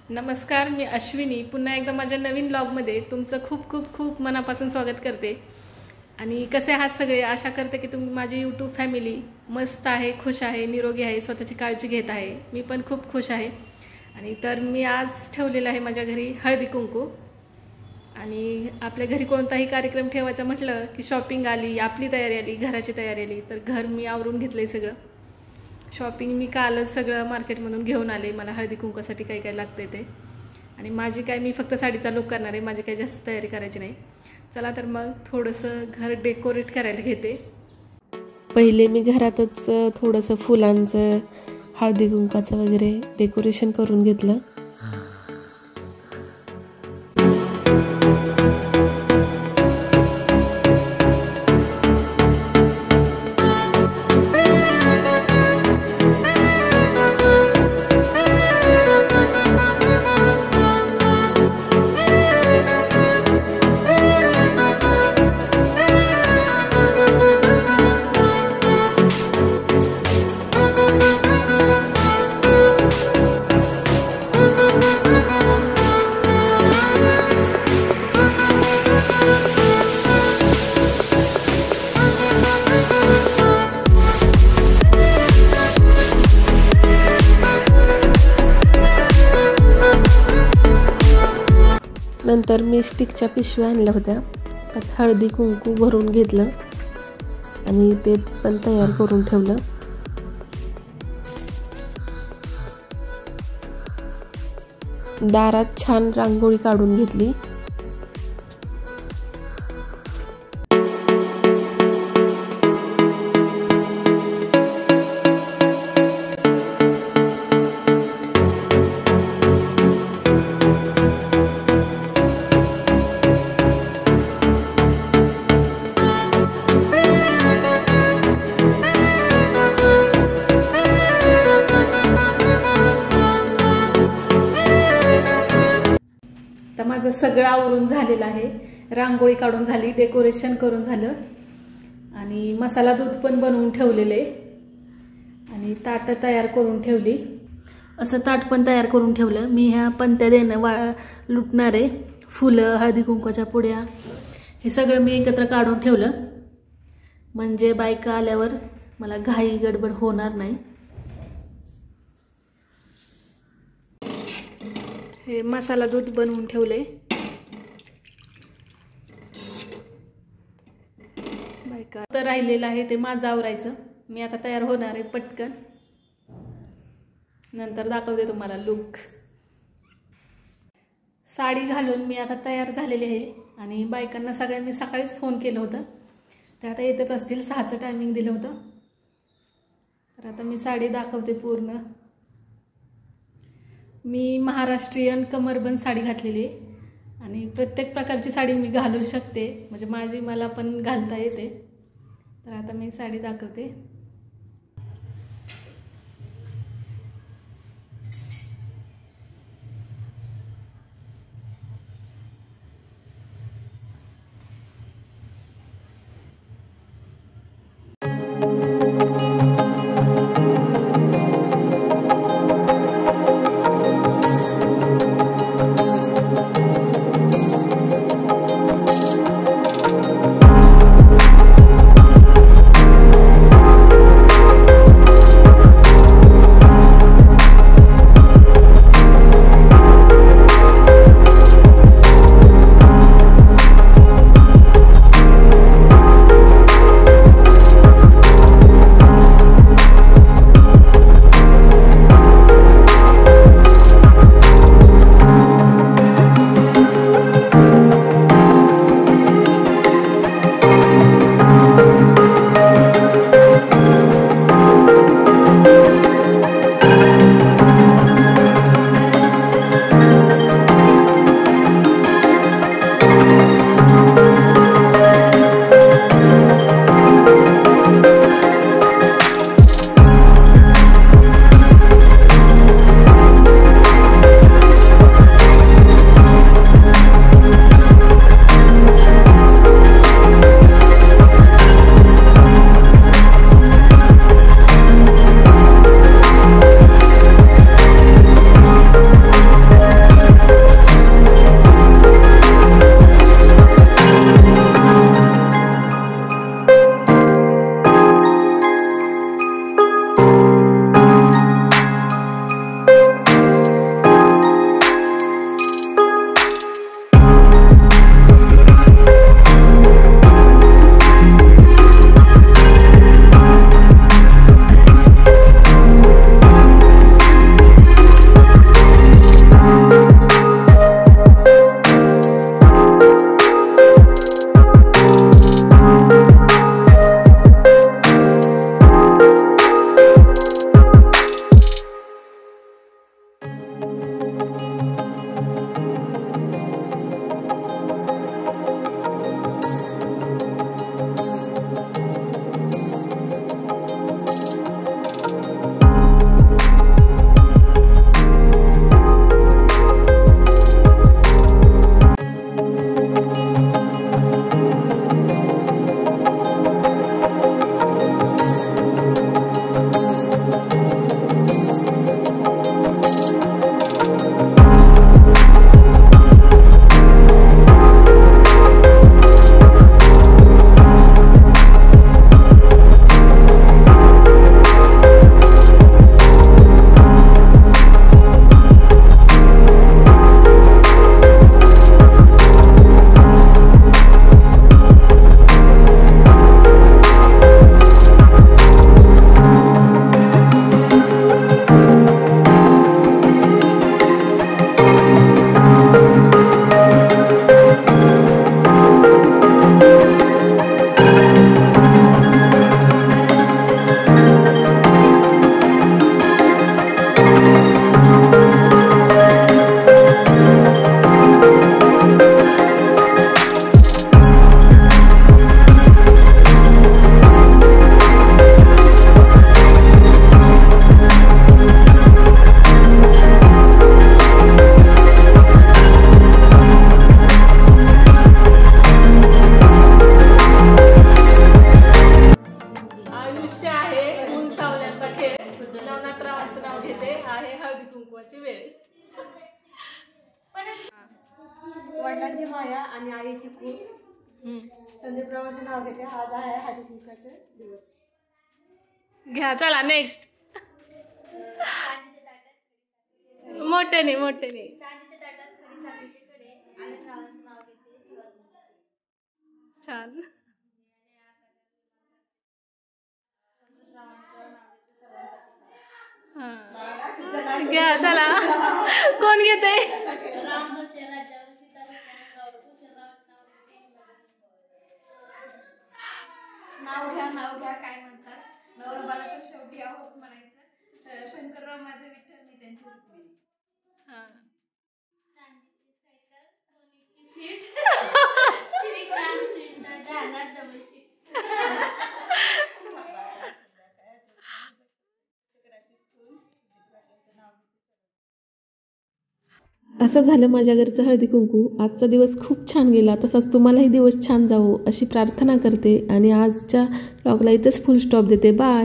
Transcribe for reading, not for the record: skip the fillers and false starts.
नमस्कार, मी अश्विनी पुन्हा एकदा माझ्या नवीन ब्लॉगमध्ये तुमचं खूप खूप खूप मनापासून स्वागत करते। आणि कसे आहात सगळे? आशा करते की तुम्ही माझी यूट्यूब फॅमिली मस्त आहे, खुश आहे, निरोगी आहे, स्वतःची काळजी घेत आहे। मी पण खूप खुश आहे। आणि तर मी आज ठेवलेला आहे माझ्या घरी हळदी कुंकू। आणि आपल्या घरी कोणताही कार्यक्रम ठेवायचा म्हटलं की शॉपिंग आली, आपली तयारी आली, घराची तयारी आली। तर घर मी आवरून घेतलंय सगळं। शॉपिंग मी कालच सगळं मार्केटमधून घेऊन आले। मला हळदी कुंकूसाठी काय काय लागते ते। आणि माझी काय मी फक्त साडीचा लुक करणार आहे, माझी काय जास्त तयारी करायची नाही। चला तर मग थोडंसं घर डेकोरेट करायला घेते। पहिले मी घरातच थोडंसं फुलांचं हळदी कुंकाचं वगैरे डेकोरेशन करून घेतलं। नंतर मी स्टिकच्या पिशव्या आणल्या होत्या, त्यात हळदी कुंकू भरून घेतलं आणि ते पण तयार करून ठेवलं। दारात छान रांगोळी काढून घेतली। माझं सगळं आवरून झालेलं आहे। रांगोळी काढून झाली, डेकोरेशन करून झालं आणि मसाला दूध पण बनवून ठेवलेले आणि ताट तयार करून ठेवली। असं ताट पण तयार करून ठेवलं। मी ह्या पंत्या देणं लुटणार आहे, फुलं, हळदी कुंकवाच्या पुड्या, हे सगळं मी एकत्र काढून ठेवलं म्हणजे बायका आल्यावर मला घाई गडबड होणार नाही। हे मसाला दूध बनवून ठेवले। बायका तर राहिलेलं आहे ते माझं आवरायचं। मी आता तयार होणार आहे पटकन, नंतर दाखवते तुम्हाला लुक। साडी घालून मी आता तयार झालेली आहे आणि बायकांना सगळ्यांनी सकाळीच फोन केलं होतं, ते आता येतच असतील, 6चं टायमिंग दिलं होतं। तर आता मी साडी दाखवते पूर्ण। मी महाराष्ट्रीयन कमरबंद साडी घातलेली आहे आणि प्रत्येक प्रकारची साडी मी घालू शकते, म्हणजे मला पण घालता येते। तर आता मी साडी दाखवते। वडिलांची माया आणि आईची खूप संदीपरावांचे नाव घेते. आज आहे हळदी कुंकवाचा दिवस. घ्या चला नेक्स्ट. मोठ्याने मोठ्याने. चांदीच्या ताटात खरी चांदीचे कडे. आनंदरावांचं नाव घेते. छान. घ्या चला. कोण घेते? नाव घ्या काय म्हणतात. नवरबाला तर शेवटी आहोत म्हणायचं. शंकरराव माझे विठ्ठल, मी त्यांची रुक्मिणी. असं झालं माझ्या घरचं हळदी कुंकू. आजचा दिवस खूप छान गेला. तसाच तुम्हालाही दिवस छान जावो अशी प्रार्थना करते आणि आजच्या व्लॉगला इथंच फुल स्टॉप देते. बाय.